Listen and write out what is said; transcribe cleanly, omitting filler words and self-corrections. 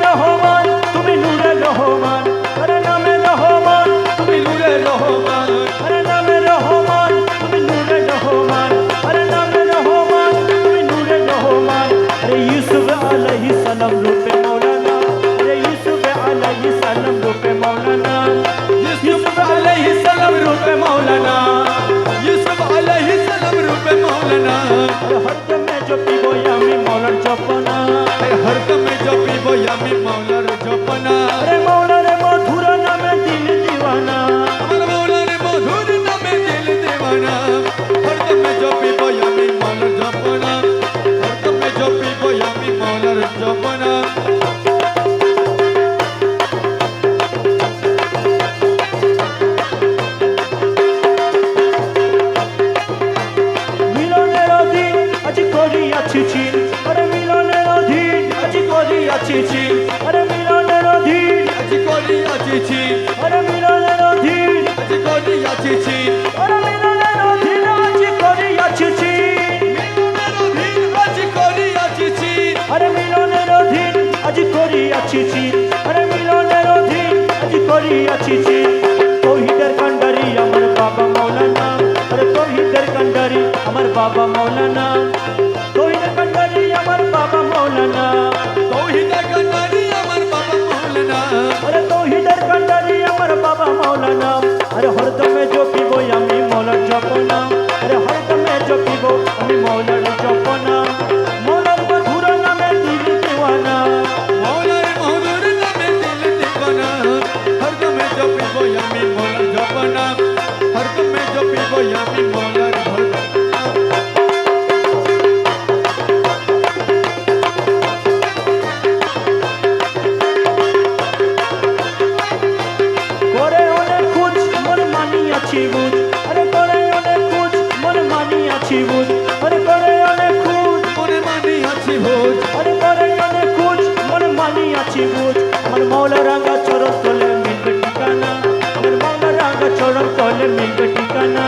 রহমান তুমি নূরে রহমান, আরে নামে রহমান তুমি নূরে রহমান, আরে নামে রহমান তুমি নূরে রহমান, আরে নামে রহমান তুমি নূরে রহমান। আরে ইউসুফ আলাইহিস সালাম রূপে মৌলানা, আরে ইউসুফ আলাইহিস সালাম রূপে মৌলানা, ইউসুফ আলাইহিস সালাম রূপে মৌলানা, ইউসুফ আলাইহিস সালাম রূপে মৌলানা। হরদমে জপিবো আমি মৌলার জপনা, হরদমে জপিবো আমি মৌলার জপনা। আরে মৌলার মধুর নামে দিল দিওয়ানা, আমার মৌলার মধুর নামে দিল দেওয়ানা। হরদমে জপিবো আমি মৌলার জপনা, হরদমে জপিবো আমি মৌলার জপনা। মিলনের অধীন আজ করিয়াছি চিন, আরে মিলনের অধীন আজ করিয়াছি চিন, আরে মিলনের অধীন আজ করিয়াছি চিন, আরে মিলনের অধীন আজ করিয়াছি চিন, আরে মিলনের অধীন আজ করিয়াছি চিন, মিলনের অধীন আজ করিয়াছি চিন। আরে মিলনের অধীন আজ করিয়াছি চিন, আরে মিলনের অধীন আজ করিয়াছি চিন। তৌহিদের কান্ডারি আমার বাবা মৌলানা, আরে তৌহিদের কান্ডারি আমার বাবা মৌলানা, তৌহিদের কান্ডারি আমার বাবা মৌলানা, তৌহিদের কান্ডারি আমার বাবা মৌলানা। আরে তৌহিদের কান্ডারি আমার বাবা মৌলানা। আরে হরদমে জপিব আমি মৌলার জপনা, আরে হরদমে জপিব আমি মৌলার জপনা, মৌলার মধুর নামে দিল দিওয়ানা, মৌলার মধুর নামে দিল দিওয়ানা। হরদমে জপিবো আমি মৌলার জপনা, হরদমে জপিবো আমি মৌলার জপনা। করে অনেক খুঁজ মন মানিয়াছি বুঝ, আরে করে অনেক খুঁজ মন মানিয়াছি বুঝ, আরে করে অনেক খুঁজ, মনে মানি আছি ভোজ, আরে করে অনেক খুঁজ মন মানিয়াছি বুঝ। আমার মৌলা রাঙা চরণ তলে মিলবে ঠিকানা, আমার মৌলা রাঙা চরণ তলে মিলবে ঠিকানা,